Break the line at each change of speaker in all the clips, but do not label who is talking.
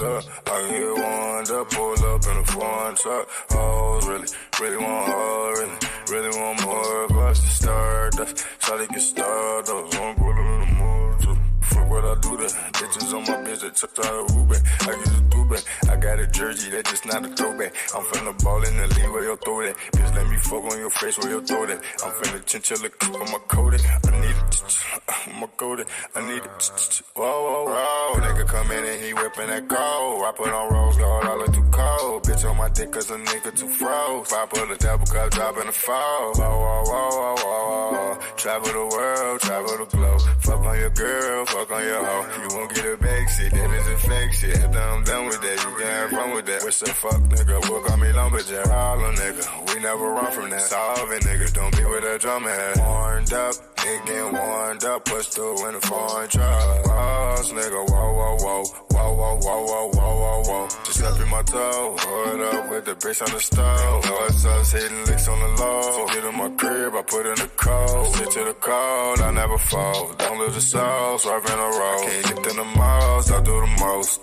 up. I get warmed up, pull up in a foreign truck. Hoes really want really want more of us to start us. Try to get started, wanna pull them in the mood too. Fuck what I do then. Bitches on my bitch that took out a Uber. I get a throwback. I got a jersey that just not a throwback. I'm finna ball in the league where you throw that. Bitch, let me fuck on your face where you throw that. I'm finna chinchilla clip on my coat it. I need it. I'ma coat it. I need it. Whoa. Nigga come in and he whipping that cold. I put on rose gold, I look too cold. Bitch on my dick cause a nigga too froze. Pop up the double cup, drop in the fall. Whoa. Travel the world, travel the globe. Fuck on your girl, fuck on your hoe. You won't get a big shit, that is a fake shit. After I'm done with that, you can have fun with that. What's the fuck, nigga? Work on me lumberjack. Holla, nigga. We never run from that. Solving, nigga. Don't be with a drum head. Warmed up, nigga getting warmed up. Push through in a foreign truck. Boss, nigga. Whoa. Just up in my toe. Hold up with the bricks on the stove. What's up, hitting licks on the low. Get in my crib, I put in the code. Sit to the cold, I never fall. Don't lose the soul, swerving a road. Can't get in the most, I do the most.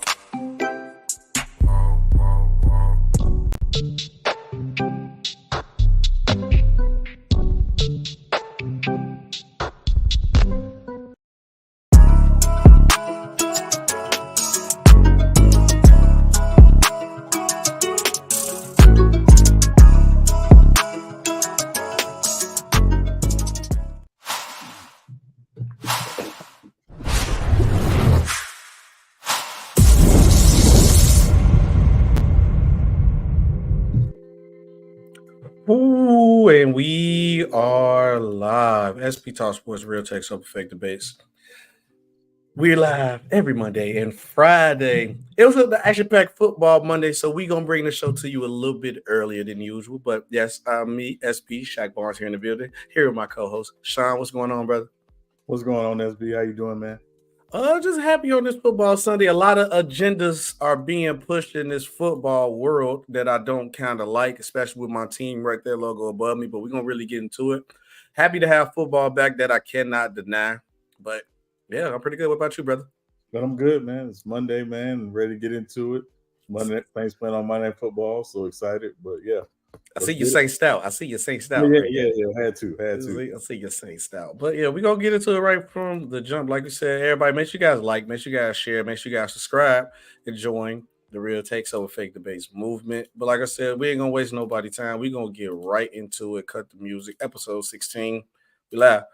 And we are live. SP Talk Sports Real Tech Super Fake Debates. We're live every Monday and Friday. It was the action-packed football Monday, so we're going to bring the show to you a little bit earlier than usual. But yes, me, SP, Shaq Barnes here in the building. Here with my co-host, Sean. What's going on, brother?
What's going on, SB? How you doing, man?
Just happy on this football Sunday. A lot of agendas are being pushed in this football world that I don't kind of like, especially with my team right there, logo above me. But we're going to really get into it. Happy to have football back, that I cannot deny. But, yeah, I'm pretty good. What about you, brother?
But I'm good, man. It's Monday, man. I'm ready to get into it. Monday, thanks playing on Monday Night Football. So excited. But, yeah.
I see you Saints out. I see you Saints out.
Yeah. Had to.
I see you Saints out. But yeah, we're gonna get into it right from the jump. Like we said, everybody, make sure you guys like, make sure you guys share, make sure you guys subscribe and join the Real Takes Over Fake Debates movement. But like I said, we ain't gonna waste nobody's time. We're gonna get right into it. Cut the music. Episode 16. We live.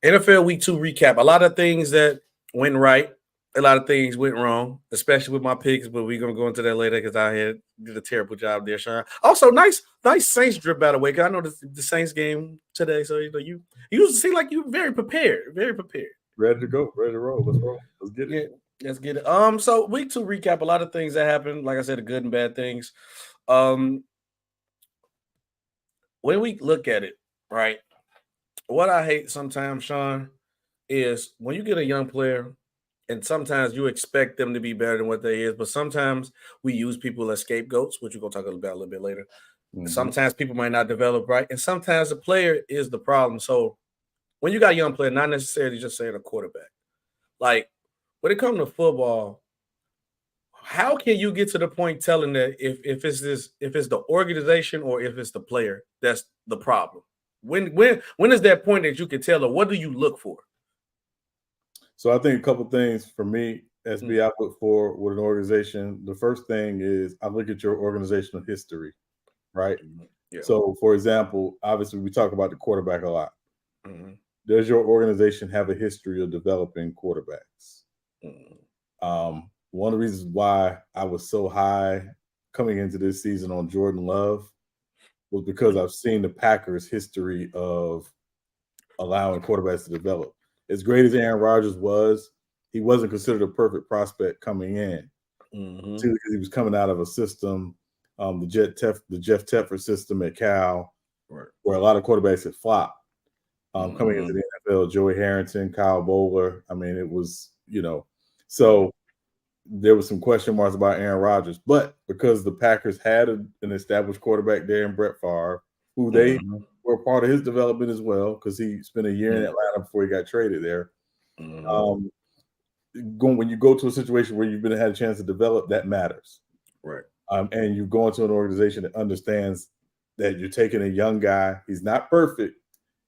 NFL Week 2 recap. A lot of things that went right. A lot of things went wrong, especially with my picks, but we're going to go into that later because I did a terrible job there, Sean. Also, nice Saints drip, by the way, because I know the Saints game today, so you seem like you're very prepared.
Ready to go, ready to roll. Let's roll. Let's get it.
Yeah, let's get it. So week 2 recap, a lot of things that happened, like I said, the good and bad things. When we look at it, right, what I hate sometimes, Sean, is when you get a young player, and sometimes you expect them to be better than what they is, but sometimes we use people as scapegoats, which we're going to talk about a little bit later. Mm-hmm. Sometimes people might not develop right, and sometimes the player is the problem. So when you got a young player, not necessarily just saying a quarterback, like when it comes to football, how can you get to the point telling that if it's the organization or if it's the player that's the problem? When is that point that you can tell, or what do you look for?
So I think a couple things for me, SB, I look for with an organization. The first thing is I look at your organizational history, right? Yeah. So, for example, obviously we talk about the quarterback a lot. Mm-hmm. Does your organization have a history of developing quarterbacks? Mm-hmm. One of the reasons why I was so high coming into this season on Jordan Love was because I've seen the Packers' history of allowing quarterbacks to develop. As great as Aaron Rodgers was, he wasn't considered a perfect prospect coming in. Mm-hmm. Because he was coming out of a system, the Jeff Teffer system at Cal, right, where a lot of quarterbacks had flopped. Coming into the NFL, Joey Harrington, Kyle Bowler. I mean, it was, so there was some question marks about Aaron Rodgers. But because the Packers had an established quarterback there in Brett Favre, who they were part of his development as well, because he spent a year in Atlanta before he got traded there. when you go to a situation where you've had a chance to develop, that matters.
Right.
And you go into an organization that understands that you're taking a young guy. He's not perfect.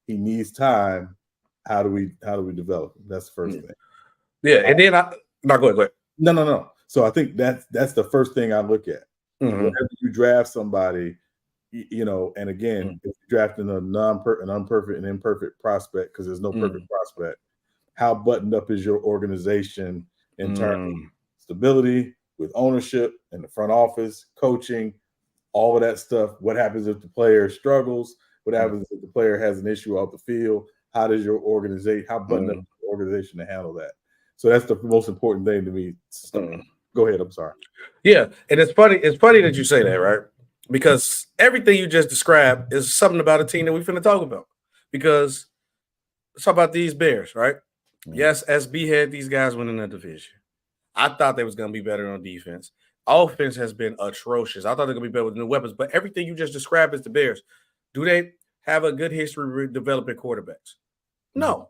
He needs time. How do we develop him? That's the first thing.
Yeah, and then go ahead.
No. So I think that's the first thing I look at. Whenever you draft somebody, and again, if you're drafting an unperfect and imperfect prospect, because there's no perfect prospect, how buttoned up is your organization in terms of stability, with ownership and the front office, coaching, all of that stuff? What happens if the player struggles? What happens if the player has an issue off the field? How does your organization, how buttoned up is your organization to handle that? So that's the most important thing to me. Go ahead. I'm sorry.
Yeah, and it's funny that you say that, right? Because everything you just described is something about a team that we're finna talk about. Because let's talk about these Bears, right? Yes, SB had these guys winning the division. I thought they was going to be better on defense. Offense has been atrocious. I thought they're going to be better with new weapons. But everything you just described is the Bears. Do they have a good history developing quarterbacks? No.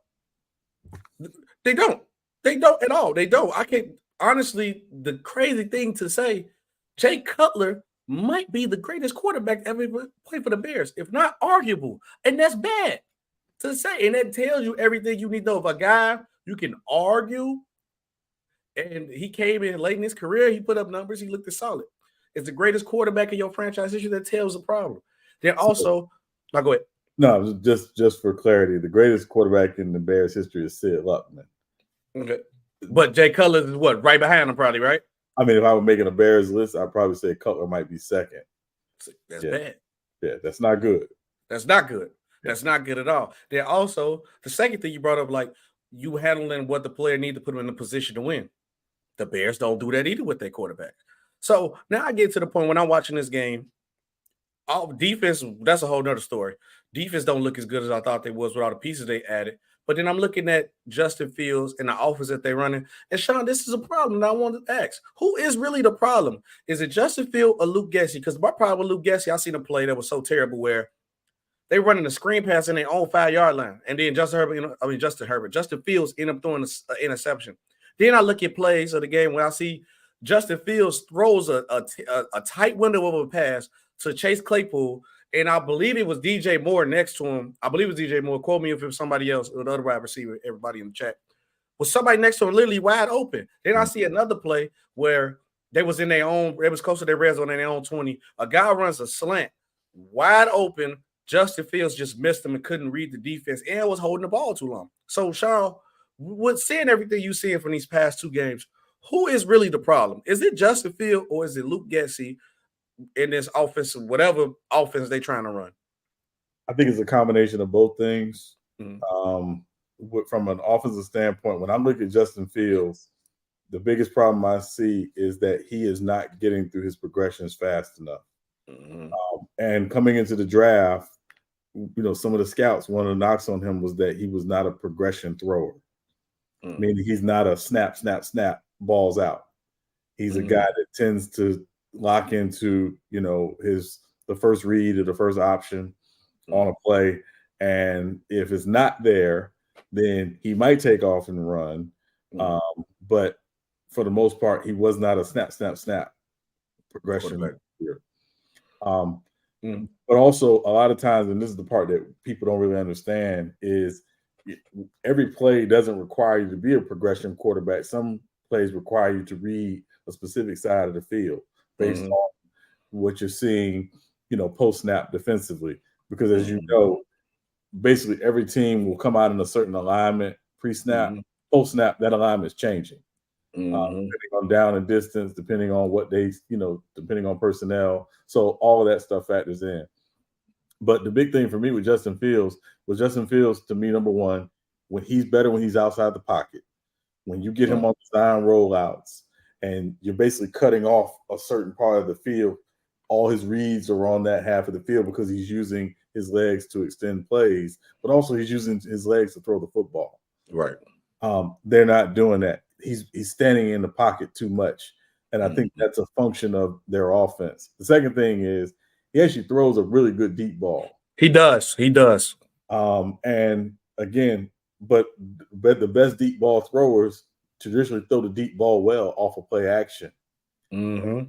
They don't. They don't at all. They don't. I can't. Honestly, the crazy thing to say, Jay Cutler might be the greatest quarterback ever played for the Bears, if not arguable. And that's bad to say. And that tells you everything you need to know. If a guy you can argue, and he came in late in his career, he put up numbers, he looked solid. It's the greatest quarterback in your franchise history. That tells the problem. Then also, now go ahead.
No, just for clarity, the greatest quarterback in the Bears history is Sid Luckman.
Okay. But Jay Cutler is what? Right behind him, probably, right?
I mean, if I were making a Bears list, I'd probably say Cutler might be second.
That's bad.
Yeah, that's not good.
That's not good. That's not good at all. Then also, the second thing you brought up, like you handling what the player need to put him in a position to win. The Bears don't do that either with their quarterback. So now I get to the point when I'm watching this game, all defense, that's a whole nother story. Defense don't look as good as I thought they was with all the pieces they added. But then I'm looking at Justin Fields and the offense that they're running. And Sean, this is a problem that I want to ask. Who is really the problem? Is it Justin Fields or Luke Getsy? Because my problem with Luke Getsy, I seen a play that was so terrible where they running a screen pass in their own 5-yard line. And then Justin Fields ended up throwing an interception. Then I look at plays of the game where I see Justin Fields throws a tight window of a pass to Chase Claypool, and I believe it was DJ Moore next to him. I believe it was DJ Moore. Quote me if it was somebody else or the other wide receiver, everybody in the chat. Was somebody next to him literally wide open. Then I see another play where they was in their own, it was close to their red zone in their own 20. A guy runs a slant, wide open. Justin Fields just missed him and couldn't read the defense and was holding the ball too long. So, Sean, with seeing everything you're seeing from these past two games, who is really the problem? Is it Justin Fields or is it Luke Getsy in this offense, whatever offense they're trying to run?
I think it's a combination of both things. From an offensive standpoint, when I look at Justin Fields, the biggest problem I see is that he is not getting through his progressions fast enough. And coming into the draft, some of the scouts, one of the knocks on him was that he was not a progression thrower. Meaning he's not a snap, snap, snap, balls out. He's a guy that tends to lock into, the first read or the first option on a play. And if it's not there, then he might take off and run. But for the most part, he was not a snap, snap, snap progression here. But also a lot of times, and this is the part that people don't really understand, is every play doesn't require you to be a progression quarterback. Some plays require you to read a specific side of the field based on what you're seeing, post-snap defensively. Because as you know, basically every team will come out in a certain alignment pre-snap. Post-snap, that alignment is changing. Depending on down and distance, depending on what they, depending on personnel. So all of that stuff factors in. But the big thing for me with Justin Fields, to me, number one, when he's better when he's outside the pocket. When you get him on design rollouts and you're basically cutting off a certain part of the field, all his reads are on that half of the field because he's using his legs to extend plays, but also he's using his legs to throw the football.
Right.
They're not doing that. He's standing in the pocket too much. And I think that's a function of their offense. The second thing is he actually throws a really good deep ball.
He does.
And again, but the best deep ball throwers traditionally throw the deep ball well off of play action.
Mm-hmm.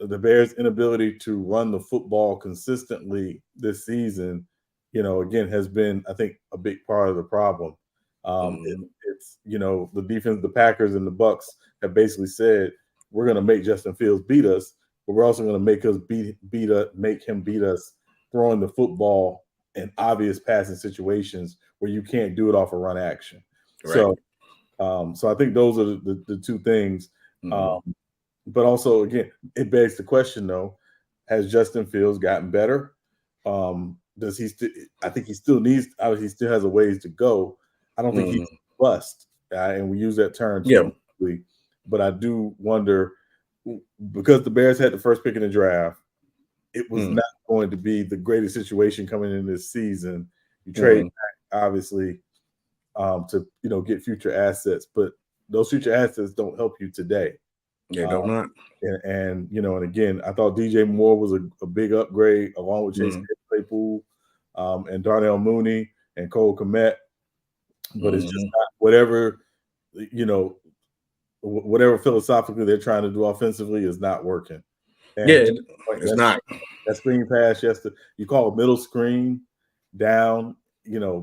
The Bears' inability to run the football consistently this season, again, has been, I think, a big part of the problem. It's the defense, the Packers and the Bucs have basically said, we're going to make Justin Fields beat us, but we're also going to make him beat us throwing the football in obvious passing situations where you can't do it off a run action. Right. So I think those are the two things. But also, again, it begs the question, though, has Justin Fields gotten better? Does he still? I think he still needs. Obviously, he still has a ways to go. I don't think he's bust, and we use that term. But I do wonder, because the Bears had the first pick in the draft, it was not going to be the greatest situation coming in this season. You trade back, obviously, to get future assets, but those future assets don't help you today.
Yeah, don't not.
And again, I thought DJ Moore was a big upgrade, along with Chase Claypool, and Darnell Mooney and Cole Kmet. But it's just not whatever philosophically they're trying to do offensively is not working. And
it's not.
That screen pass, you call a middle screen down,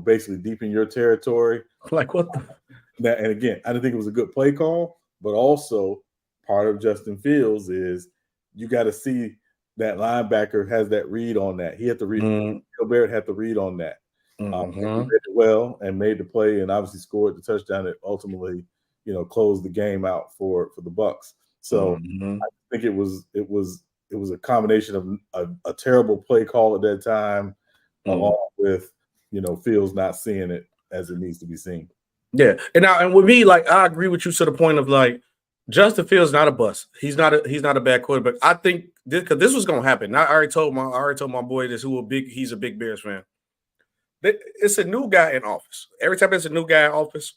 basically deep in your territory.
Like what?
And again, I didn't think it was a good play call, but also part of Justin Fields is you got to see that linebacker has that read on that. He had to read. Gilbert had to read on that. He did it well and made the play, and obviously scored the touchdown that ultimately, closed the game out for the Bucs. So I think it was a combination of a terrible play call at that time, along with Fields not seeing it as it needs to be seen.
Yeah, and with me, like, I agree with you to the point of, like, Justin Fields not a bust. He's not a bad quarterback. I think because this was gonna happen. I already told my boy this, he's a big Bears fan. It's a new guy in office. Every time it's a new guy in office,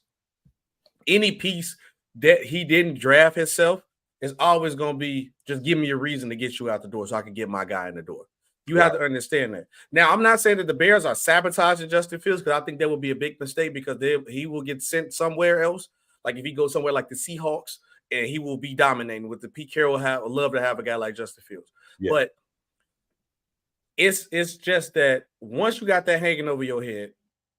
any piece that he didn't draft himself is always gonna be just give me a reason to get you out the door so I can get my guy in the door. You have to understand that. Now, I'm not saying that the Bears are sabotaging Justin Fields, because I think that would be a big mistake, because he will get sent somewhere else. Like if he goes somewhere like the Seahawks, and he will be dominating with the Pete Carroll. Would love to have a guy like Justin Fields. Yeah. But it's just that once you got that hanging over your head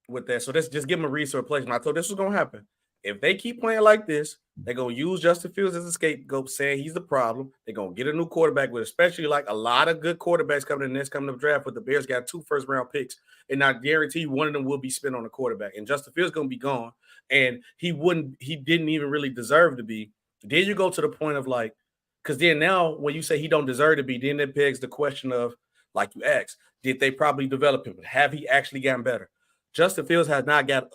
with that, so just give him a resource replacement. I thought this was going to happen. If they keep playing like this, they're going to use Justin Fields as a scapegoat, saying he's the problem. They're going to get a new quarterback with, especially like a lot of good quarterbacks coming up the draft. But the Bears got 2 first-round picks, and I guarantee one of them will be spent on a quarterback. And Justin Fields going to be gone, and he didn't even really deserve to be. Then you go to the point of, like, because then now when you say he don't deserve to be, then it begs the question of, like you asked, did they probably develop him? Have he actually gotten better? Justin Fields has not got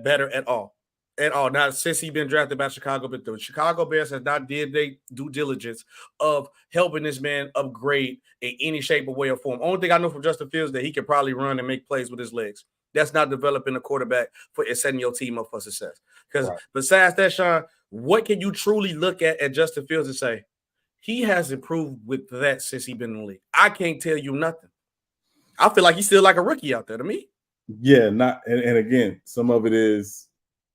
better at all. At all. Not since he's been drafted by Chicago, but the Chicago Bears has not did their due diligence of helping this man upgrade in any shape or way or form. Only thing I know from Justin Fields is that he can probably run and make plays with his legs. That's not developing a quarterback for setting your team up for success. Because besides that, Sean, what can you truly look at Justin Fields and say, he has improved with that since he's been in the league? I can't tell you nothing. I feel like he's still like a rookie out there to me.
Yeah, and again, some of it's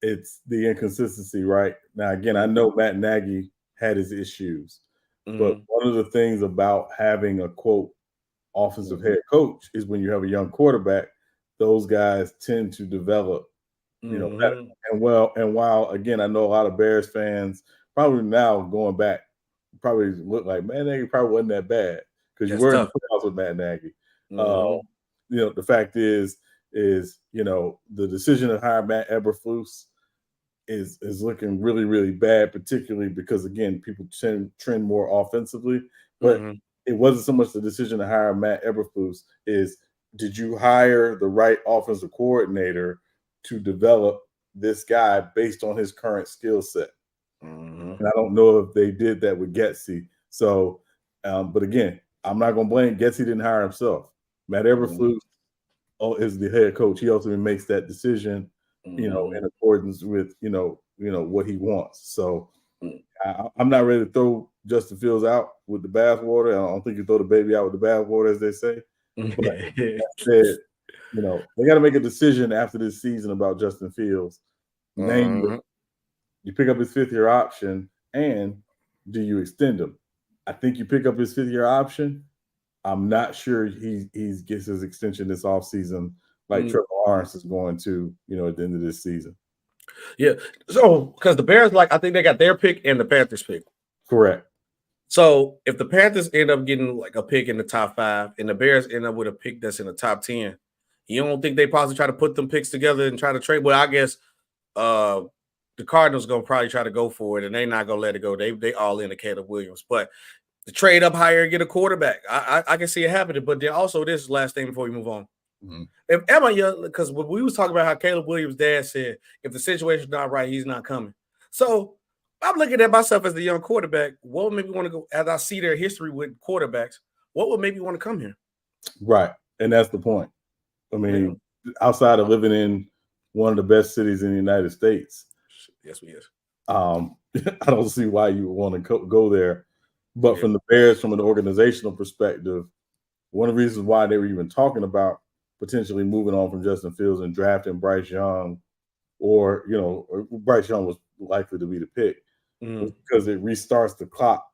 the inconsistency, right? Now, again, I know Matt Nagy had his issues, but one of the things about having a, quote, offensive head coach is when you have a young quarterback, those guys tend to develop, better. And while, again, I know a lot of Bears fans probably now going back probably look like Matt Nagy probably wasn't that bad, because you were in the playoffs with Matt Nagy. The fact is the decision to hire Matt Eberflus is looking really, really bad, particularly because, again, people trend more offensively. But it wasn't so much the decision to hire Matt Eberflus, is did you hire the right offensive coordinator to develop this guy based on his current skill set? And I don't know if they did that with Getsy. So, but again, I'm not going to blame Getsy. Didn't hire himself. Matt Eberflus is the head coach. He ultimately makes that decision, in accordance with, what he wants. So I'm not ready to throw Justin Fields out with the bathwater. I don't think you throw the baby out with the bathwater, as they say. But that said, they got to make a decision after this season about Justin Fields. Namely, you pick up his 5th-year option, and do you extend him? I think you pick up his 5th-year option. I'm not sure he gets his extension this offseason like Trevor Lawrence is going to, at the end of this season.
Yeah. So, because the Bears, I think they got their pick and the Panthers pick.
Correct.
So, if the Panthers end up getting a pick in the top 5 and the Bears end up with a pick that's in the top 10, you don't think they possibly try to put them picks together and try to trade? Well, I guess the Cardinals going to probably try to go for it, and they're not going to let it go. They all in to Caleb Williams. But the trade up higher and get a quarterback, I can see it happening. But then also, this is the last thing before we move on. Because when we was talking about how Caleb Williams' dad said, if the situation's not right, he's not coming. So I'm looking at myself as the young quarterback. What would make me want to go, as I see their history with quarterbacks, what would make me want to come here?
Right. And that's the point. I mean, outside of living in one of the best cities in the United States.
Yes, we is.
I don't see why you would want to go there. But from the Bears, from an organizational perspective, one of the reasons why they were even talking about potentially moving on from Justin Fields and drafting Bryce Young, or Bryce Young was likely to be the pick, was because it restarts the clock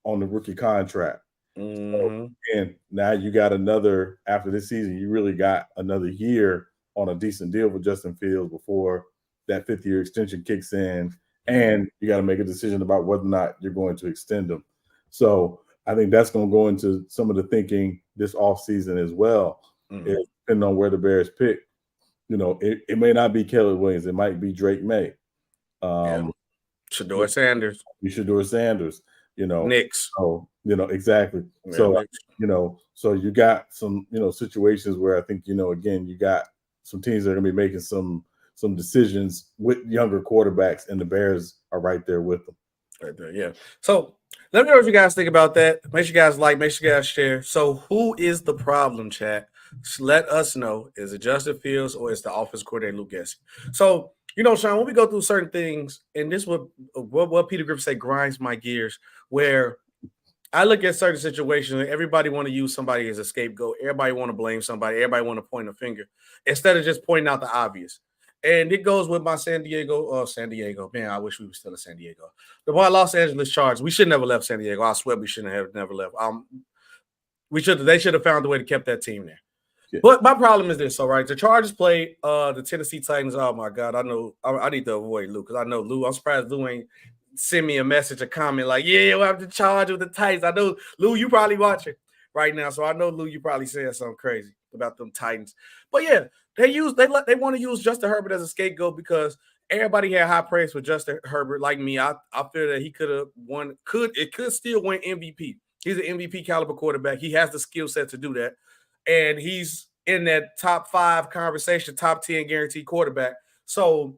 on the rookie contract. So, and now you got another, after this season, you really got another year on a decent deal with Justin Fields before that 5th-year extension kicks in, and you got to make a decision about whether or not you're going to extend them. So I think that's going to go into some of the thinking this offseason as well. Depending on where the Bears pick, it may not be Caleb Williams. It might be Drake May.
Shedeur Sanders.
Shedeur Sanders.
Knicks.
So, exactly.
Yeah,
so,
Knicks.
So you got some, situations where I think, again, you got some teams that are going to be making some decisions with younger quarterbacks, and the Bears are right there with them.
Right there, yeah. So let me know what you guys think about that. Make sure you guys like, make sure you guys share. So who is the problem, chat? Let us know. Is it Justin Fields or is the offensive coordinator Luke Getsy? So, Sean, when we go through certain things, and this is what Peter Griffin said grinds my gears, where I look at certain situations and everybody want to use somebody as a scapegoat. Everybody want to blame somebody. Everybody want to point a finger instead of just pointing out the obvious. And it goes with my San Diego. Man, I wish we were still in San Diego. The Los Angeles Chargers. We should never left San Diego. I swear we shouldn't have never left. They should have found a way to keep that team there. Yeah. But my problem is this, all right? The Chargers played the Tennessee Titans. Oh my God, I know I need to avoid Lou, because I know Lou. I'm surprised Lou ain't send me a message, a comment like, "Yeah, we'll have to charge with the Titans." I know Lou, you probably watching right now, so I know Lou, you probably saying something crazy about them Titans. But yeah, they want to use Justin Herbert as a scapegoat because everybody had high praise for Justin Herbert. Like me, I feel that he could have won. It could still win MVP. He's an MVP caliber quarterback. He has the skill set to do that. And he's in that top 5 conversation, top 10 guaranteed quarterback. So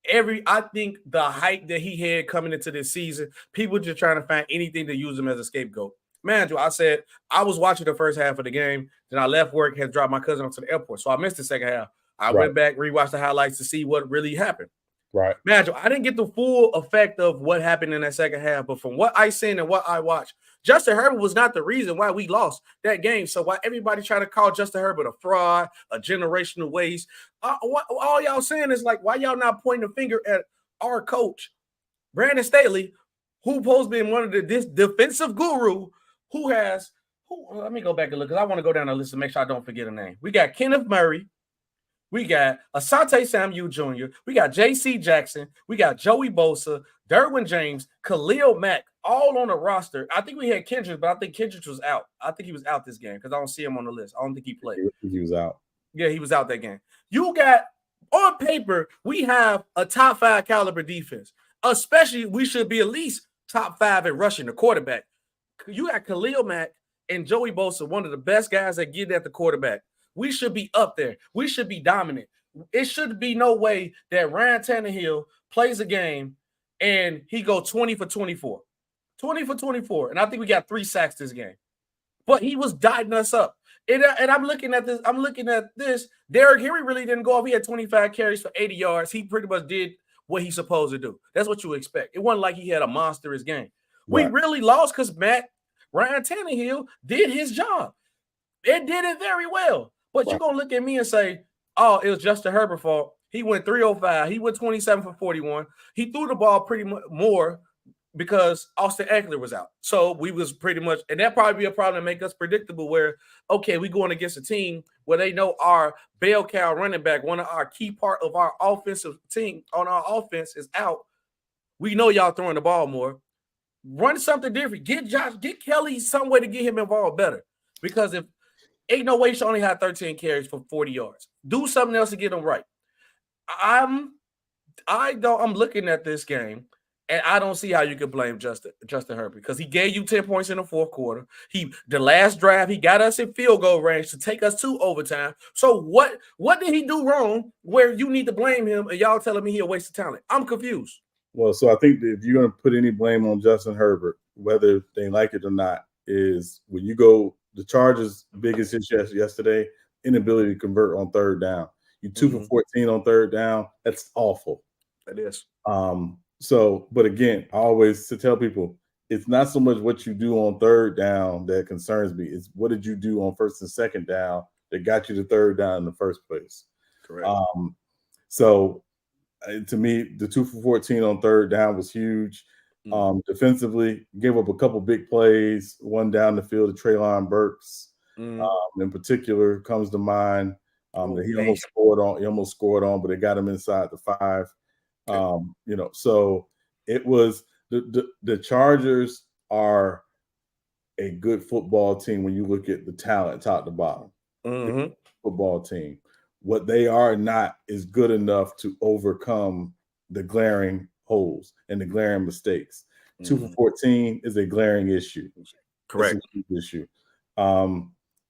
I think the hype that he had coming into this season, people just trying to find anything to use him as a scapegoat. Man, I said I was watching the first half of the game. Then I left work, had dropped my cousin off to the airport. So I missed the second half. I went back, rewatched the highlights to see what really happened.
Right.
Man, I didn't get the full effect of what happened in that second half, but from what I seen and what I watched, Justin Herbert was not the reason why we lost that game. So why everybody try to call Justin Herbert a fraud, a generational waste? All y'all saying is like, why y'all not pointing a finger at our coach, Brandon Staley, who supposed to be one of this defensive guru, let me go back and look, because I want to go down the list and make sure I don't forget a name. We got Kenneth Murray. We got Asante Samuel Jr. We got J.C. Jackson. We got Joey Bosa, Derwin James, Khalil Mack, all on the roster. I think we had Kendrick, but I think Kendrick was out. I think he was out this game because I don't see him on the list. I don't think he played.
He was out.
Yeah, he was out that game. You got, on paper, we have a top 5 caliber defense. Especially, we should be at least top 5 in rushing the quarterback. You got Khalil Mack and Joey Bosa, one of the best guys that get at the quarterback. We should be up there. We should be dominant. It should be no way that Ryan Tannehill plays a game and he go 20 for 24. 20 for 24. And I think we got 3 sacks this game. But he was dieting us up. And I'm looking at this. Derrick Henry really didn't go off. He had 25 carries for 80 yards. He pretty much did what he's supposed to do. That's what you expect. It wasn't like he had a monstrous game. Right. We really lost because Ryan Tannehill did his job. It did it very well. But you're going to look at me and say, oh, it was Justin Herbert's fault. He went 305. He went 27 for 41. He threw the ball pretty much more because Austin Eckler was out. So we was pretty much, and that probably be a problem to make us predictable where, okay, we going against a team where they know our bell cow running back, one of our key part of our offensive team on our offense is out. We know y'all throwing the ball more. Run something different. Get Kelly some way to get him involved better. Because if ain't no way she only had 13 carries for 40 yards. Do something else to get him right. I'm looking at this game, and I don't see how you could blame Justin Herbert because he gave you 10 points in the fourth quarter. The last drive, he got us in field goal range to take us to overtime. So what did he do wrong where you need to blame him and y'all telling me he a waste of talent? I'm confused.
Well, so I think that if you're going to put any blame on Justin Herbert, whether they like it or not, is when you go the Chargers' biggest issue yesterday, inability to convert on third down. You 2 for 14 on third down. That's awful.
It is.
So, but again, I always to tell people, it's not so much what you do on third down that concerns me. It's what did you do on first and second down that got you to third down in the first place.
Correct.
So to me, the 2 for 14 on third down was huge. Defensively, gave up a couple big plays, one down the field to Treylon Burks. In particular, comes to mind that he almost scored on, but it got him inside the 5. So it was the Chargers are a good football team when you look at the talent top to bottom. Football team. What they are not is good enough to overcome the glaring holes and the glaring mistakes. 2 for 14 is a glaring issue.
Correct.
It's a huge issue.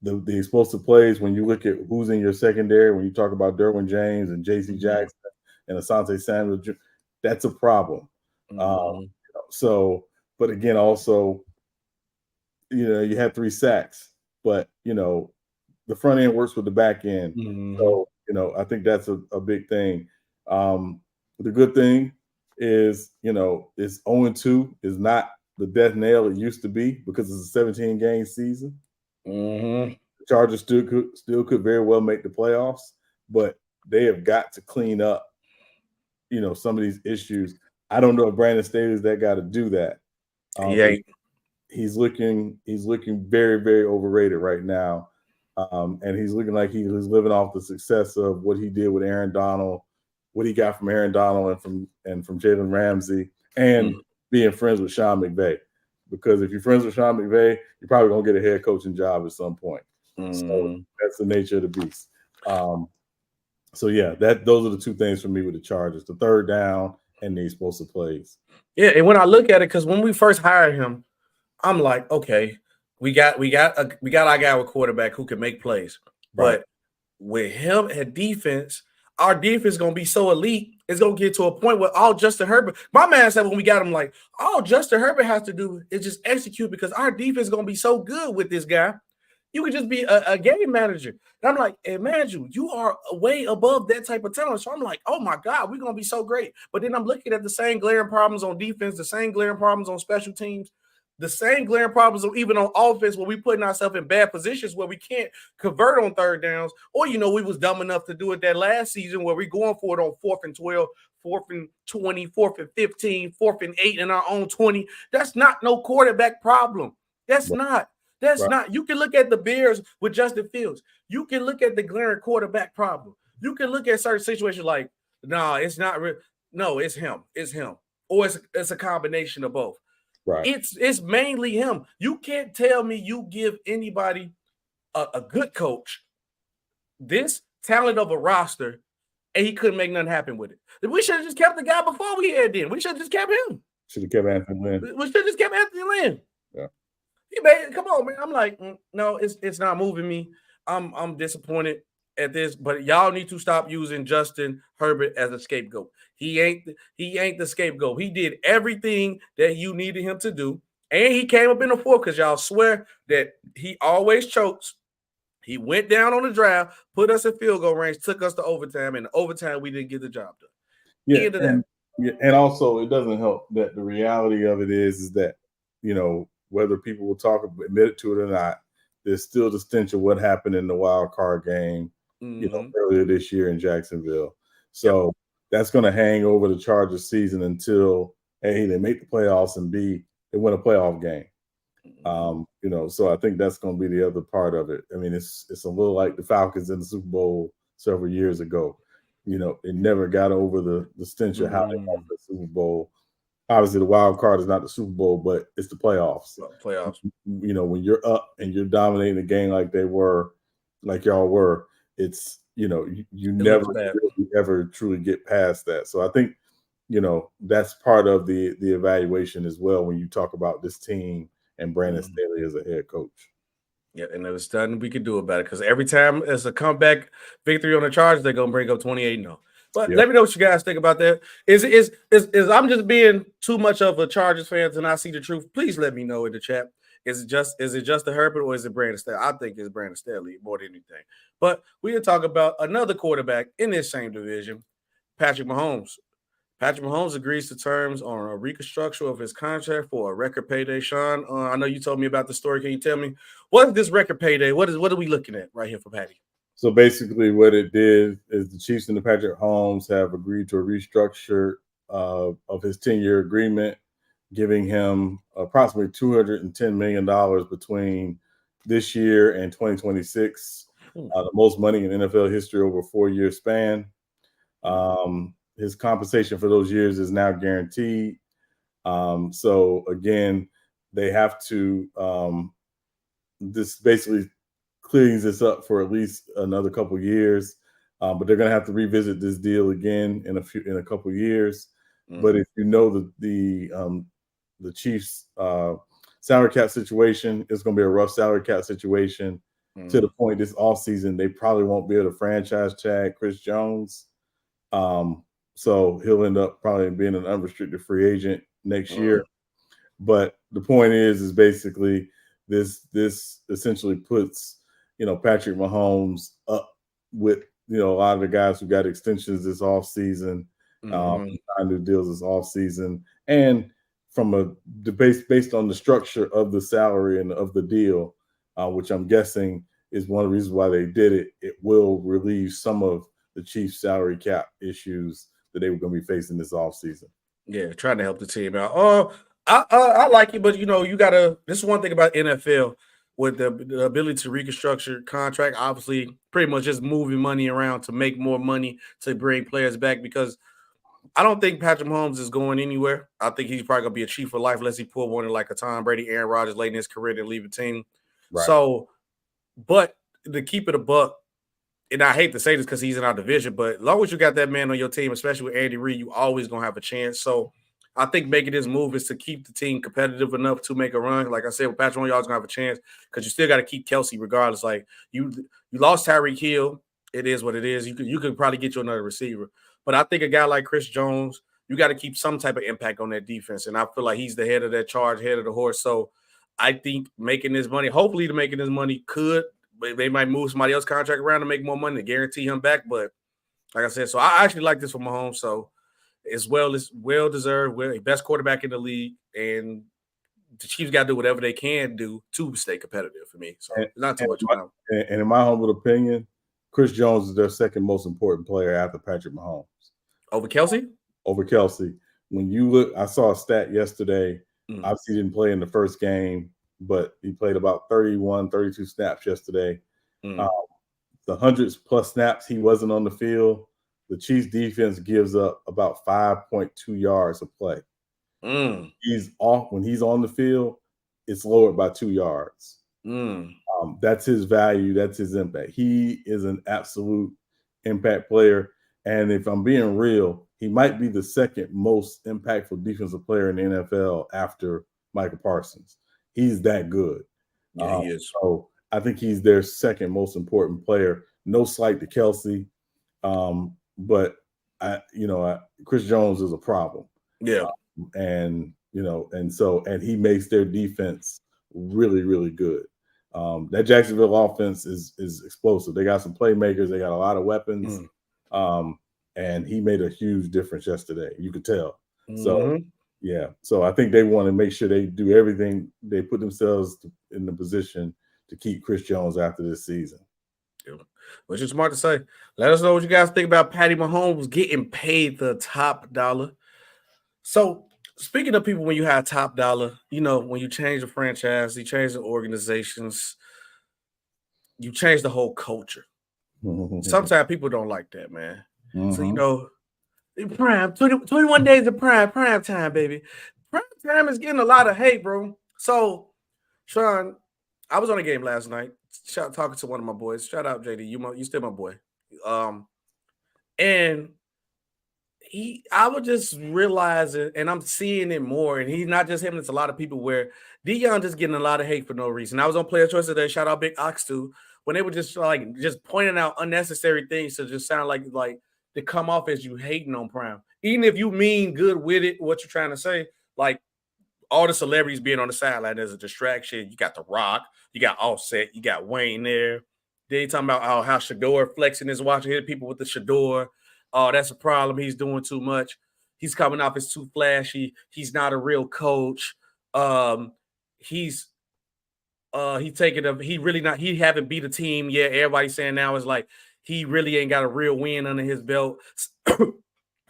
The explosive plays, when you look at who's in your secondary, when you talk about Derwin James and J.C. Jackson and Asante Samuel, that's a problem. But again, also, you had 3 sacks, but, the front end works with the back end. So, I think that's a big thing. The good thing is, it's 0-2 is not the death nail it used to be because it's a 17-game season. The Chargers still could very well make the playoffs, but they have got to clean up, some of these issues. I don't know if Brandon Staley is that guy to do that. He's looking very, very overrated right now. And he's looking like he's living off the success of what he did with Aaron Donald, what he got from Aaron Donald and from Jalen Ramsey, and being friends with Sean McVay. Because if you're friends with Sean McVay, you're probably gonna get a head coaching job at some point. So that's the nature of the beast. Those are the 2 things for me with the Chargers: the third down and the explosive plays.
Yeah, and when I look at it, because when we first hired him, I'm like, okay, we got our guy with quarterback who can make plays. Right. But with him at defense, our defense is gonna be so elite, it's gonna get to a point where all Justin Herbert. My man said when we got him, like, all Justin Herbert has to do is just execute because our defense is gonna be so good with this guy. You could just be a game manager. And I'm like, imagine you are way above that type of talent. So I'm like, oh my God, we're gonna be so great. But then I'm looking at the same glaring problems on defense, the same glaring problems on special teams, the same glaring problems even on offense where we putting ourselves in bad positions where we can't convert on third downs. Or, we was dumb enough to do it that last season where we're going for it on 4th and 12, 4th and 20, 4th and 15, 4th and 8 in our own 20. That's not no quarterback problem. That's not. You can look at the Bears with Justin Fields. You can look at the glaring quarterback problem. You can look at certain situations like, it's not real. No, it's him. It's him. Or it's a combination of both.
Right.
It's mainly him. You can't tell me you give anybody a good coach this talent of a roster and he couldn't make nothing happen with it. We should have just kept the guy before we had then. We should have just kept him.
Should have kept Anthony Lynn.
We should have just kept Anthony Lynn.
Yeah.
Come on, man. I'm like, no, it's not moving me. I'm disappointed at this, but y'all need to stop using Justin Herbert as a scapegoat. He ain't the scapegoat. He did everything that you needed him to do, and he came up in the 4th because y'all swear that he always chokes. He went down on the drive, put us in field goal range, took us to overtime, and in overtime we didn't get the job done.
And also it doesn't help that the reality of it is that whether people will admit to it or not, there's still the stench of what happened in the wild card game, earlier this year in Jacksonville. So that's going to hang over the Chargers season until A, they make the playoffs, and B, they win a playoff game. So I think that's going to be the other part of it. I mean, it's a little like the Falcons in the Super Bowl several years ago. It never got over the stench of how they won the Super Bowl. Obviously, the wild card is not the Super Bowl, but it's the playoffs. When you're up and you're dominating the game like y'all were, it's you never really ever truly get past that. So I think that's part of the evaluation as well when you talk about this team and Brandon Staley as a head coach.
Yeah, and there's nothing we can do about it because every time it's a comeback victory on the Chargers, they're gonna bring up 28-0. But let me know what you guys think about that. Is I'm just being too much of a Chargers fan and I see the truth? Please let me know in the chat. Is it Justin Herbert or is it Brandon Staley? I think it's Brandon Staley more than anything. But we can talk about another quarterback in this same division, Patrick Mahomes. Patrick Mahomes agrees to terms on a reconstruction of his contract for a record payday. Sean, I know you told me about the story. Can you tell me what is this record payday? What are we looking at right here for Patty?
So basically what it did is the Chiefs and the Patrick Mahomes have agreed to a restructure of his 10-year agreement, giving him approximately $210 million between this year and 2026, the most money in NFL history over a 4-year span. His compensation for those years is now guaranteed. So again, they have to, this basically cleans this up for at least another couple of years. But they're going to have to revisit this deal again in a couple of years. But if you know the Chiefs salary cap situation, it's going to be a rough salary cap situation to the point this offseason, they probably won't be able to franchise tag Chris Jones. So he'll end up probably being an unrestricted free agent next year. But the point is basically this essentially puts, Patrick Mahomes up with, a lot of the guys who got extensions this offseason, new deals this offseason. And from based on the structure of the salary and of the deal, which I'm guessing is one of the reasons why they did it, it will relieve some of the Chiefs salary cap issues that they were going to be facing this offseason.
Yeah, trying to help the team out. I like it, but you gotta. This is one thing about NFL with the ability to reconstruct your contract. Obviously, pretty much just moving money around to make more money to bring players back. Because I don't think Patrick Mahomes is going anywhere. I think he's probably gonna be a Chief for life unless he pull one like a Tom Brady, Aaron Rodgers late in his career and leave the team. Right. So, but to keep it a buck. And I hate to say this because he's in our division, but as long as you got that man on your team, especially with Andy Reid, you always going to have a chance. So I think making this move is to keep the team competitive enough to make a run. Like I said, with Patrick, y'all going to have a chance because you still got to keep Kelsey regardless. Like you lost Tyreek Hill. It is what it is. You could probably get you another receiver. But I think a guy like Chris Jones, you got to keep some type of impact on that defense. And I feel like he's the head of that charge, head of the horse. So I think making this money, hopefully making this money but they might move somebody else's contract around to make more money to guarantee him back. But like I said, so I actually like this for Mahomes. So it's well deserved. We're the best quarterback in the league, and the Chiefs got to do whatever they can do to stay competitive for me. So not too much.
And in my humble opinion, Chris Jones is their second most important player after Patrick Mahomes.
Over Kelsey?
Over Kelsey. When you look, I saw a stat yesterday. Obviously, he didn't play in the first game, but he played about 31, 32 snaps yesterday. The hundreds plus snaps he wasn't on the field. The Chiefs defense gives up about 5.2 yards of play. He's off when he's on the field, it's lowered by 2 yards. That's his value. That's his impact. He is an absolute impact player. And if I'm being real, he might be the second most impactful defensive player in the NFL after Michael Parsons. He's that good.
Yeah, he is.
So I think he's their second most important player. No slight to Kelsey, but Chris Jones is a problem.
Yeah,
and he makes their defense really, really good. That Jacksonville offense is explosive. They got some playmakers. They got a lot of weapons, and he made a huge difference yesterday. You could tell. So. Yeah, so I think they want to make sure they do everything. They put themselves in the position to keep Chris Jones after this season.
Which is smart to say. Let us know what you guys think about Patty Mahomes getting paid the top dollar. So, speaking of people, when you have top dollar, when you change the franchise, you change the organizations, you change the whole culture. Sometimes people don't like that, man. So, prime 21 days of prime time, baby. Prime time is getting a lot of hate, bro. So, Sean, I was on a game last night. Talking to one of my boys. Shout out JD. You still my boy. And I was just realizing, and I'm seeing it more, and he's not just him, it's a lot of people where Deion just getting a lot of hate for no reason. I was on Player Choice today, shout out Big Ox too, when they were just pointing out unnecessary things to just sound like to come off as you hating on Prime. Even if you mean good with it, what you're trying to say, like all the celebrities being on the sideline as a distraction. You got The Rock, you got Offset, you got Wayne there. They talking about how Shador flexing his watch, hitting people with the Shador. Oh, that's a problem. He's doing too much. He's coming off as too flashy. He's not a real coach. He's taking he really not. He haven't beat a team yet. Everybody's saying now is like he really ain't got a real win under his belt.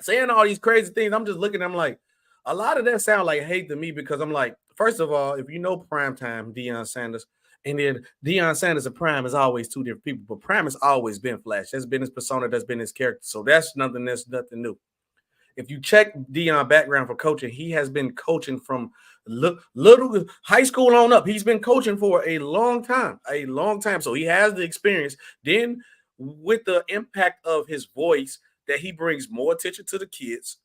Saying all these crazy things. I'm just looking. I'm like, a lot of that sound like hate to me because I'm like, first of all, if you know primetime Deion Sanders, and then Deion Sanders and Prime is always two different people, but Prime has always been Flash. That's been his persona. That's been his character. So that's nothing new. If you check Deion background for coaching, he has been coaching from little high school on up. He's been coaching for a long time. So he has the experience. Then with the impact of his voice, that he brings more attention to the kids,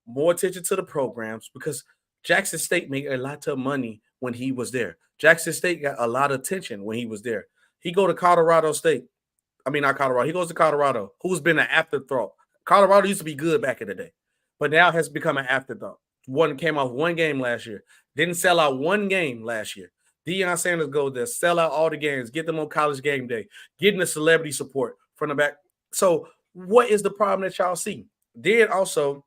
more attention to the programs, because Jackson State made a lot of money when he was there. Jackson State got a lot of attention when he was there. He go to Colorado State. I mean, not Colorado. He goes to Colorado, who's been an afterthought. Colorado used to be good back in the day, but now has become an afterthought. Came off one game last year. Didn't sell out one game last year. Deion Sanders goes there, sell out all the games, get them on College game day, getting the celebrity support from the back. So what is the problem that y'all see? Then also,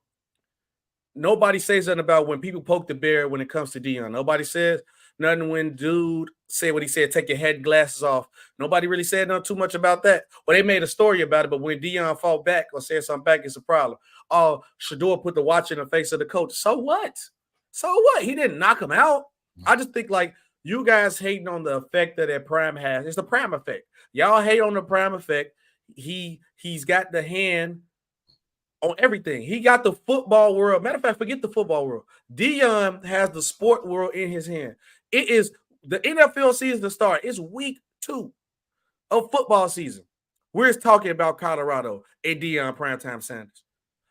nobody says nothing about when people poke the bear when it comes to Deion. Nobody says nothing when dude said what he said, take your head glasses off. Nobody really said nothing too much about that. Well, they made a story about it, but when Deion fought back or said something back, it's a problem. Oh, Shador put the watch in the face of the coach. So what? He didn't knock him out. I just think like you guys hating on the effect that Prime has. It's the Prime effect. Y'all hate on the Prime effect. He's got the hand on everything. He got the football world. Matter of fact, forget the football world. Deion has the sport world in his hand. It is the NFL season to start. It's week 2 of football season. We're talking about Colorado and Deion Primetime Sanders.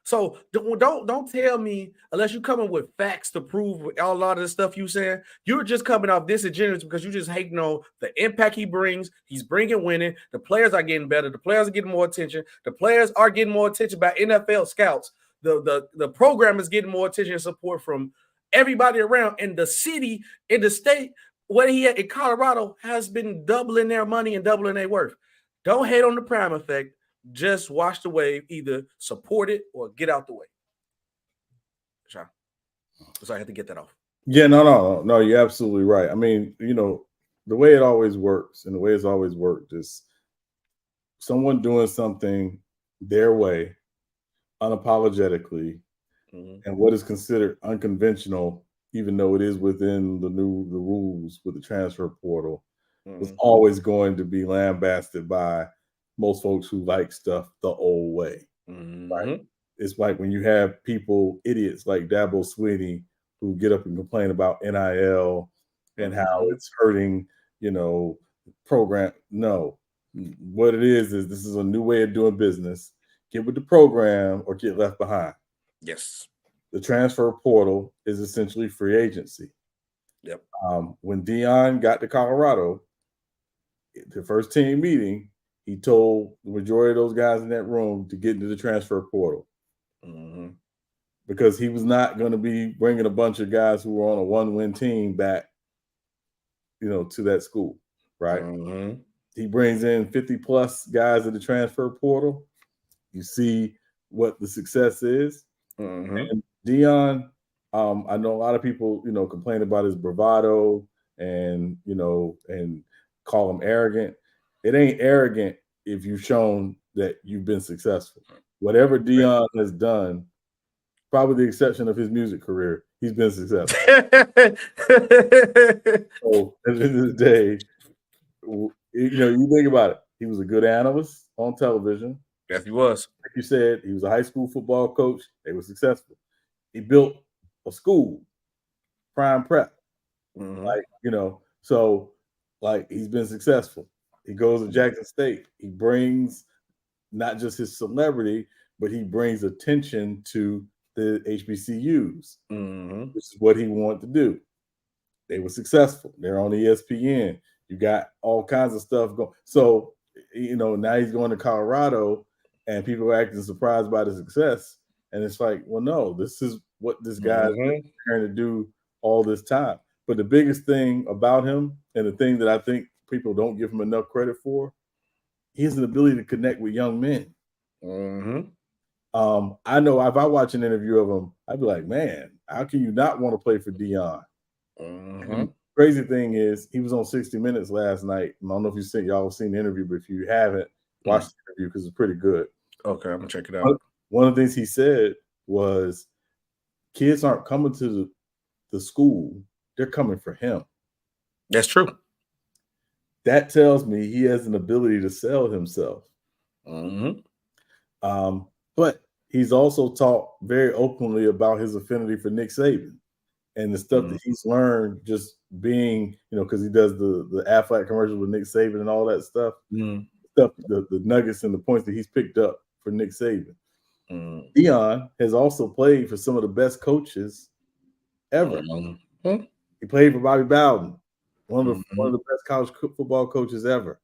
So don't tell me, unless you're coming with facts to prove a lot of the stuff you saying, you're just coming off disingenuous because you just hating on the impact he brings. He's bringing winning. The players are getting better. The players are getting more attention. The players are getting more attention by NFL scouts. The program is getting more attention and support from everybody around. And the city, in the state, where he at in Colorado, has been doubling their money and doubling their worth. Don't hate on the Prime effect. Just watch the wave, either support it or get out the way. Sean. So I had to get that off.
Yeah, no, you're absolutely right. I mean, the way it always works and the way it's always worked is someone doing something their way, unapologetically, and what is considered unconventional, even though it is within the rules with the transfer portal, is always going to be lambasted by most folks who like stuff the old way. Right? It's like when you have idiots like Dabo Swinney, who get up and complain about NIL and how it's hurting, program. No, what it is this is a new way of doing business. Get with the program or get left behind.
Yes.
The transfer portal is essentially free agency.
Yep.
When Deion got to Colorado, the first team meeting, he told the majority of those guys in that room to get into the transfer portal because he was not going to be bringing a bunch of guys who were on a 1-win team back, to that school, right? He brings in 50-plus guys in the transfer portal. You see what the success is. And Deion, I know a lot of people, complain about his bravado and, and call him arrogant. It ain't arrogant if you've shown that you've been successful. Whatever Deion has done, probably the exception of his music career, he's been successful. So at the end of the day, you think about it. He was a good analyst on television.
Yes, he was.
Like you said, he was a high school football coach. They were successful. He built a school, Prime Prep. So he's been successful. He goes to Jackson State. He brings not just his celebrity, but he brings attention to the HBCUs, which is what he wanted to do. They were successful. They're on ESPN. You got all kinds of stuff going. So, now he's going to Colorado and people are acting surprised by the success. And it's like, well, no, this is what this guy's been trying to do all this time. But the biggest thing about him, and the thing that I think people don't give him enough credit for, he has an ability to connect with young men. I know if I watch an interview of him, I'd be like, man, how can you not want to play for Deion? Crazy thing is, he was on 60 Minutes last night. I don't know if y'all have seen the interview, but if you haven't, watch the interview because it's pretty good.
Okay, I'm gonna check it out.
One of the things he said was, kids aren't coming to the school; they're coming for him.
That's true.
That tells me he has an ability to sell himself. But he's also talked very openly about his affinity for Nick Saban and the stuff that he's learned just being, because he does the Aflac commercial with Nick Saban and all that stuff. The nuggets and the points that he's picked up for Nick Saban. Deion has also played for some of the best coaches ever. He played for Bobby Bowden, one of the best college football coaches ever.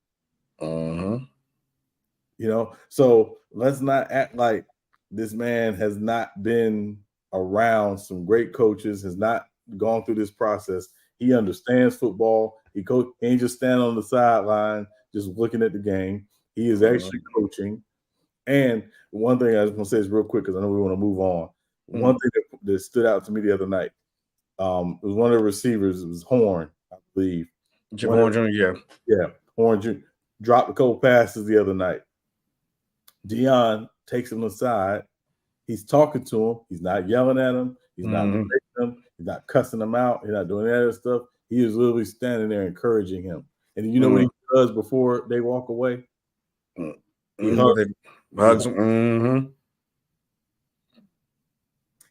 So let's not act like this man has not been around some great coaches, has not gone through this process. He understands football. He ain't just standing on the sideline, just looking at the game. He is actually coaching. And one thing I was going to say is real quick, because I know we want to move on. One thing that stood out to me the other night, it was one of the receivers. It was Horn, I believe.
Horn Jr.,
yeah. Horn Jr. dropped a couple passes the other night. Deion takes him aside. He's talking to him. He's not yelling at him. He's not breaking him. He's not cussing him out. He's not doing any other stuff. He is literally standing there encouraging him. And you know what he does before they walk away? He hugs him.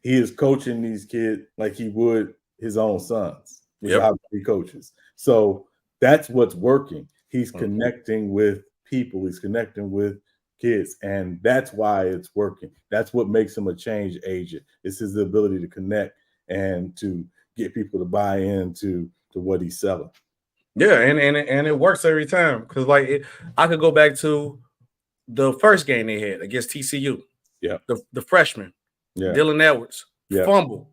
He is coaching these kids like he would his own sons. How he coaches. So that's what's working. He's connecting with people. He's connecting with kids, and that's why it's working. That's what makes him a change agent. It's his ability to connect and to get people to buy into what he's selling.
Yeah, and it works every time, because I could go back to the first game they had against TCU.
Yeah,
the freshman, Dylan Edwards, fumble.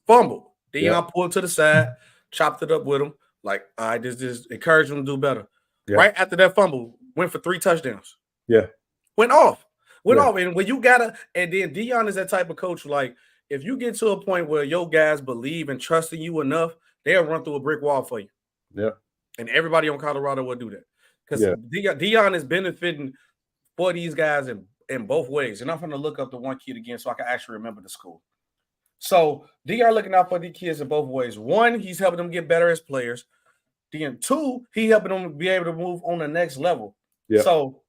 Fumble. Deion pulled to the side, chopped it up with him. Like, all right, this encouraged him to do better. Right after that fumble, went for 3 touchdowns. Went off. And when you gotta, and then Deion is that type of coach. Like, if you get to a point where your guys believe and trust in you enough, they'll run through a brick wall for you. And everybody on Colorado will do that. Because Deion is benefiting for these guys in both ways. And I'm going to look up the one kid again so I can actually remember the school. So Deion looking out for these kids in both ways. One, he's helping them get better as players. Then 2, he helping them be able to move on the next level. So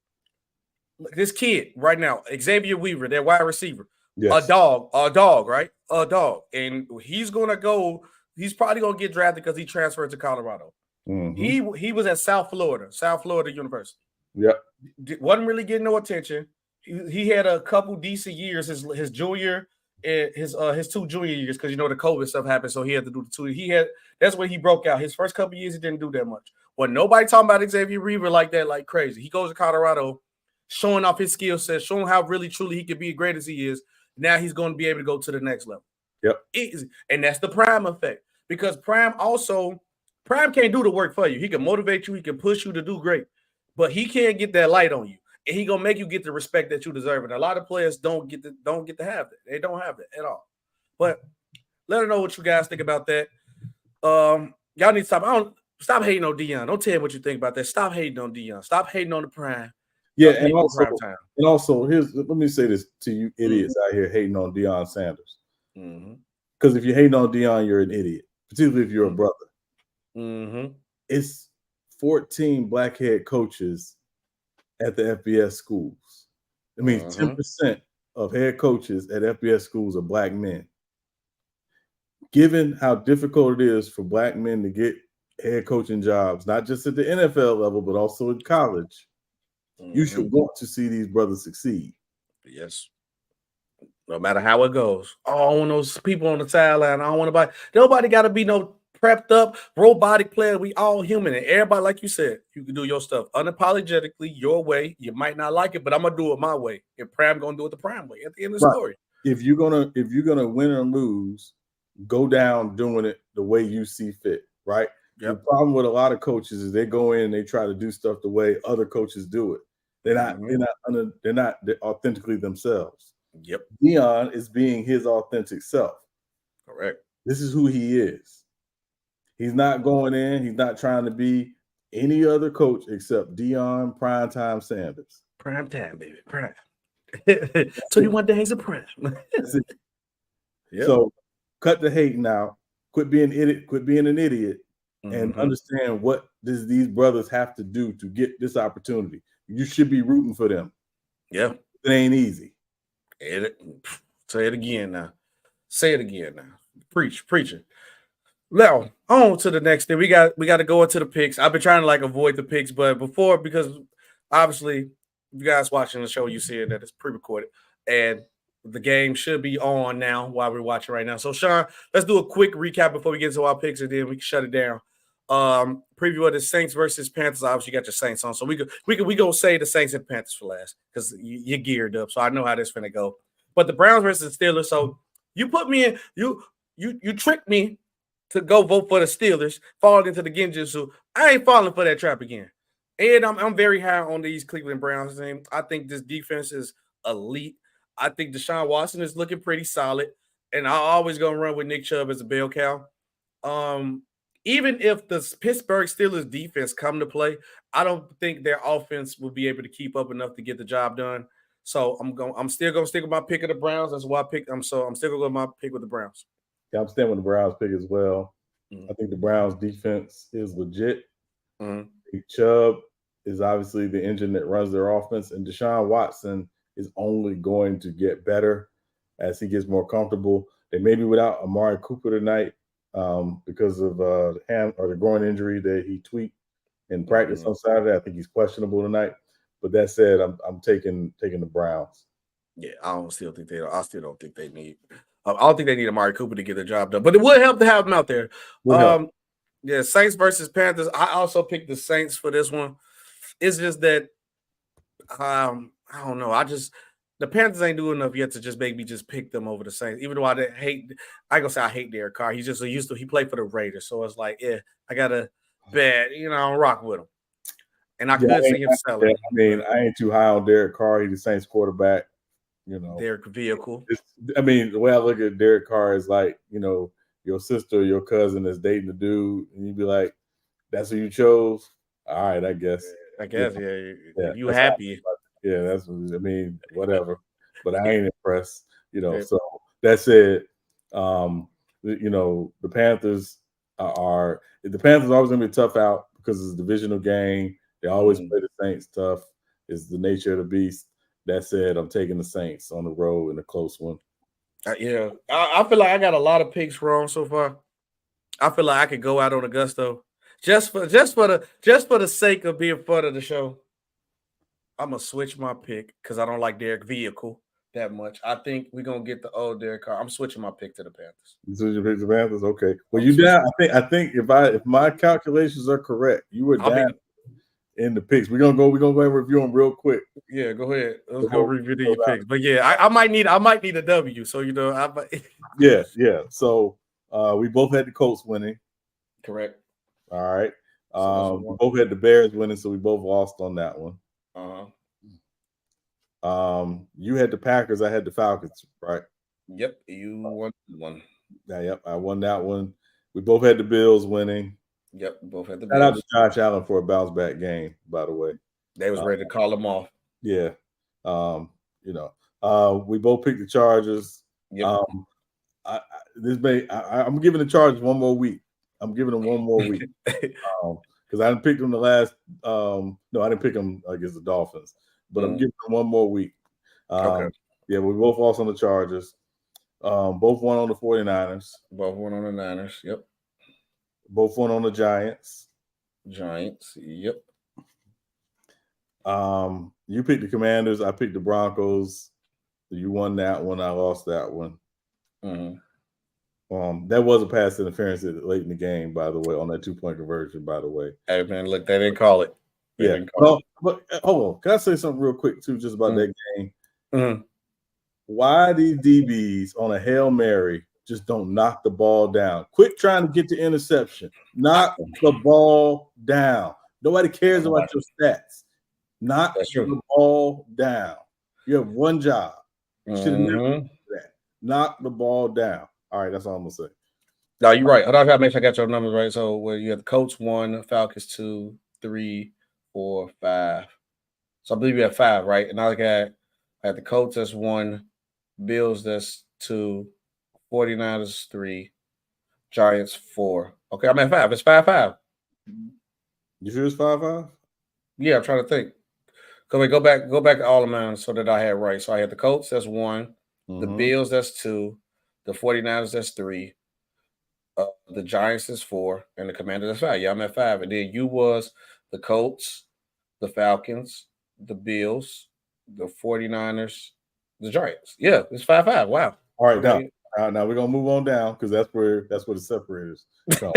this kid right now, Xavier Weaver, their wide receiver, a dog, right? A dog. And he's probably going to get drafted because he transferred to Colorado. He was at South Florida University. Wasn't really getting no attention. He had a couple decent years, his junior and his 2 junior years, because the COVID stuff happened, so he had to do the 2. That's when he broke out. His first couple years, he didn't do that much. Well, nobody talking about Xavier Weaver like that, like crazy. He goes to Colorado, showing off his skill set, showing how really truly he could be as great as he is. Now he's going to be able to go to the next level. Easy. And that's the Prime effect, because Prime can't do the work for you. He can motivate you, he can push you to do great, but he can't get that light on you, and he gonna make you get the respect that you deserve. And a lot of players don't get to have that. They don't have that at all. But let us know what you guys think about that. Y'all need to stop. Stop hating on Deion. Don't tell me what you think about that. Stop hating on Deion. Stop hating on the Prime.
Yeah, and also, let me say this to you idiots out here hating on Deion Sanders. Because if you're hating on Deion, you're an idiot, particularly if you're a brother. It's 14 black head coaches at the FBS schools. I mean, 10% of head coaches at FBS schools are black men. Given how difficult it is for black men to get head coaching jobs, not just at the NFL level, but also in college, you should want to see these brothers succeed.
Yes. No matter how it goes. I don't want those people on the sideline. I don't want nobody got to be no prepped up robotic player. We all human. And everybody, like you said, you can do your stuff unapologetically, your way. You might not like it, but I'm going to do it my way. And Prime going to do it the Prime way at the end of the story.
If you're gonna win or lose, go down doing it the way you see fit, right? Yep. The problem with a lot of coaches is they go in and they try to do stuff the way other coaches do it. They're not authentically themselves.
Yep.
Deion is being his authentic self.
Correct.
This is who he is. He's not going in. He's not trying to be any other coach except Deion Primetime Sanders.
Primetime, baby. Prime. 21 days of prime.
Yep. So cut the hate now. Quit being an idiot, and understand what these brothers have to do to get this opportunity. You should be rooting for them.
Yeah.
It ain't easy.
Say it again now. Say it again now. Preaching. Now, on to the next thing. We got to go into the picks. I've been trying to avoid the picks, but because obviously you guys watching the show, you see that it's pre-recorded, and the game should be on now while we're watching right now. So, Sean, let's do a quick recap before we get into our picks, and then we can shut it down. Preview of the Saints versus Panthers. Obviously, you got your Saints on, so we go say the Saints and Panthers for last because you're geared up. So I know how this finna go. But the Browns versus the Steelers. So you put me in. You tricked me to go vote for the Steelers, fall into the Genjutsu. I ain't falling for that trap again. And I'm very high on these Cleveland Browns team. I think this defense is elite. I think Deshaun Watson is looking pretty solid. And I'm always going to run with Nick Chubb as a bell cow. Even if the Pittsburgh Steelers defense come to play, I don't think their offense will be able to keep up enough to get the job done. So I'm still going to stick with my pick of the Browns. That's why I'm still going to go with my pick with the Browns.
Yeah, I'm staying with the Browns pick as well. I think the Browns defense is legit. Chubb is obviously the engine that runs their offense, and Deshaun Watson is only going to get better as he gets more comfortable. They may be without Amari Cooper tonight because of the hand or the groin injury that he tweaked in practice on Saturday. I think he's questionable tonight. But that said, I'm taking the Browns.
Yeah, I still don't think they need. I don't think they need Amari Cooper to get the job done, but it would help to have him out there. Yeah, Saints versus Panthers. I also picked the Saints for this one. It's just that I don't know. The Panthers ain't doing enough yet to just make me just pick them over the Saints. Even though I ain't gonna say I hate Derek Carr. He's just he played for the Raiders, so it's like, yeah, I gotta bet, I'll rock with him. And I could see him selling.
I mean, I ain't too high on Derek Carr. He's the Saints quarterback.
Derek vehicle.
The way I look at Derek Carr is like, your sister or your cousin is dating a dude, and you'd be like, that's who you chose? All right, I guess.
Yeah. You happy.
Yeah, whatever. But I ain't impressed, So that said, the Panthers are always gonna be a tough out because it's a divisional game. They always play the Saints tough. It's the nature of the beast. That said, I'm taking the Saints on the road in a close one.
I feel like I got a lot of picks wrong so far. I feel like I could go out on a gusto just for the sake of being fun of the show. I'm gonna switch my pick because I don't like Derek Vehicle that much. I think we're gonna get the old Derek Carr. I'm switching my pick to the Panthers.
You switch your pick to the Panthers? Okay. Well, you down? I think if my calculations are correct, you were down in the picks. We're gonna go and review them real quick.
Yeah, go ahead. Let's go review your picks. But yeah, I might need a W. So
Yeah. So we both had the Colts winning.
Correct.
All right. We both had the Bears winning, so we both lost on that one. You had the Packers, I had the Falcons, right?
Yep, you won one.
Yep, I won that one. We both had the Bills winning.
Yep, both had the
Bills. Shout out to Josh Allen for a bounce back game, by the way.
They was ready to call him off.
Yeah. We both picked the Chargers.
Yep.
I'm giving the Chargers one more week. I'm giving them one more week. Because I didn't pick them the last. No, I didn't pick them against the Dolphins, but I'm giving them one more week.
Okay.
Yeah, we both lost on the Chargers. Both won on the 49ers.
Both won on the Niners. Yep.
Both won on the Giants.
Yep.
You picked the Commanders. I picked the Broncos. You won that one. I lost that one.
Mm-hmm.
That was a pass interference late in the game, by the way, on that 2-point conversion, by the way.
Hey, man, look, they didn't call it.
But hold on. Can I say something real quick, too, just about that game?
Mm-hmm.
Why these DBs on a Hail Mary just don't knock the ball down? Quit trying to get the interception. Knock the ball down. Nobody cares about your stats. Knock the ball down. You have one job. You should have never done that. Knock the ball down. All right, that's all I'm going to say.
No, you're right. I got to make sure I got your numbers right. So where you have the Colts 1, Falcons 2, 3, 4, 5. So I believe you have 5, right? And I had the Colts as 1, Bills that's 2, 49ers 3, Giants 4. Okay, I'm at 5. It's 5-5.
You sure it's 5-5?
Yeah, I'm trying to think. Go back to all of mine so that I had right. So I had the Colts that's 1, the Bills that's 2, the 49ers that's 3, the Giants is 4, and the Commanders is 5. Yeah, I'm at 5. And then you was the Colts, the Falcons, the Bills, the 49ers, the Giants. Yeah, it's 5-5. Wow.
All right, now we're gonna move on down because that's where the separators come.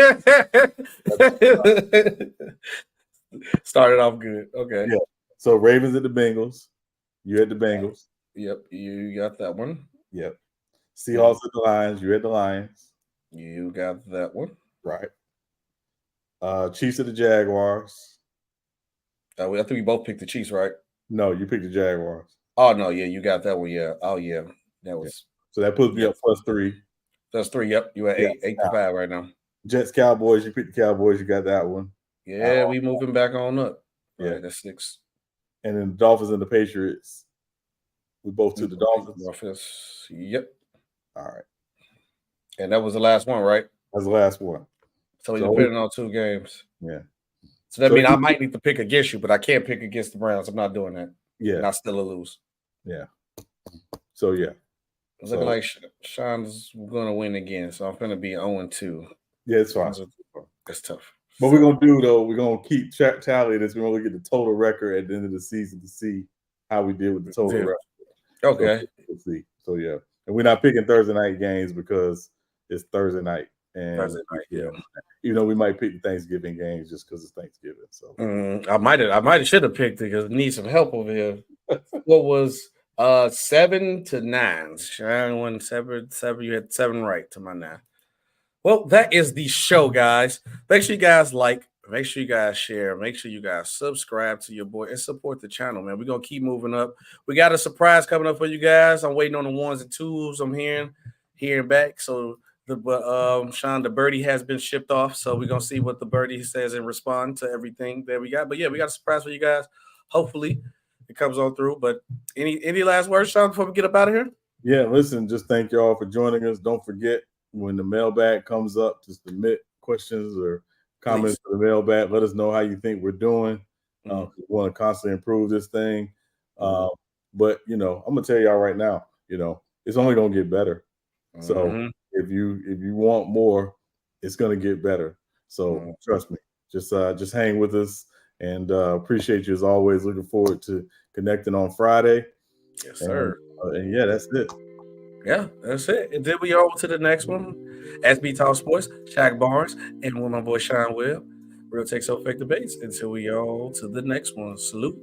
Started off good. Okay.
Yeah. So Ravens at the Bengals. You had the Bengals.
Yep, you got that one.
Yep. Seahawks at the Lions. You had the Lions.
You got that one.
Right. Chiefs at the Jaguars.
I think we both picked the Chiefs, right?
No, you picked the Jaguars.
Oh, no, yeah, you got that one, yeah. Oh, yeah. That was
so that puts me up +3.
That's 3, yep. You at 8-5 right now.
Jets, Cowboys, you picked the Cowboys, you got that one.
Yeah, we moving back on up.
Yeah,
right, that's 6.
And then the Dolphins and the Patriots. We both took the Dolphins.
Yep.
All right.
And that was the last one, right?
That's the last one.
So you're putting on 2 games.
Yeah.
So that means I might need to pick against you, but I can't pick against the Browns. I'm not doing that.
Yeah.
And I still lose.
Yeah. So, yeah.
It's looking like Sean's going to win again, so I'm going to be 0-2.
Yeah, it's fine.
That's tough.
What we're going to do, though, we're going to keep tally of this. We're going to look at the total record at the end of the season to see how we did with the total record.
Okay.
So, we'll see. So, yeah. And we're not picking Thursday night games because it's Thursday night. And
Thursday night, yeah.
You know, we might pick the Thanksgiving games just because it's Thanksgiving. So
I should have picked it because I need some help over here. What was 7-9? Sean won 7. You had 7 right to my 9. Well, that is the show, guys. Make sure you guys like, make sure you guys share, make sure you guys subscribe to your boy and support the channel, man. We're gonna keep moving up. We got a surprise coming up for you guys. I'm waiting on the 1s and 2s. I'm hearing back. So Sean, the birdie has been shipped off. So we're gonna see what the birdie says and respond to everything that we got. But yeah, we got a surprise for you guys. Hopefully it comes on through. But any last words, Sean, before we get up out of here?
Yeah, listen, just thank you all for joining us. Don't forget, when the mailbag comes up, to submit questions or comments for the mailbag. Let us know how you think we're doing. We want to constantly improve this thing. But, you know, I'm going to tell y'all right now, you know, it's only going to get better. So if you want more, it's going to get better. So trust me, just hang with us, and appreciate you as always. Looking forward to connecting on Friday.
Yes, sir.
And yeah, that's it.
Yeah, that's it. And then we on to the next one. SB Talk Sports, Shaq Barnes, and with my boy Sean Webb. Real Take So Fake Debates. Until we all to the next one. Salute.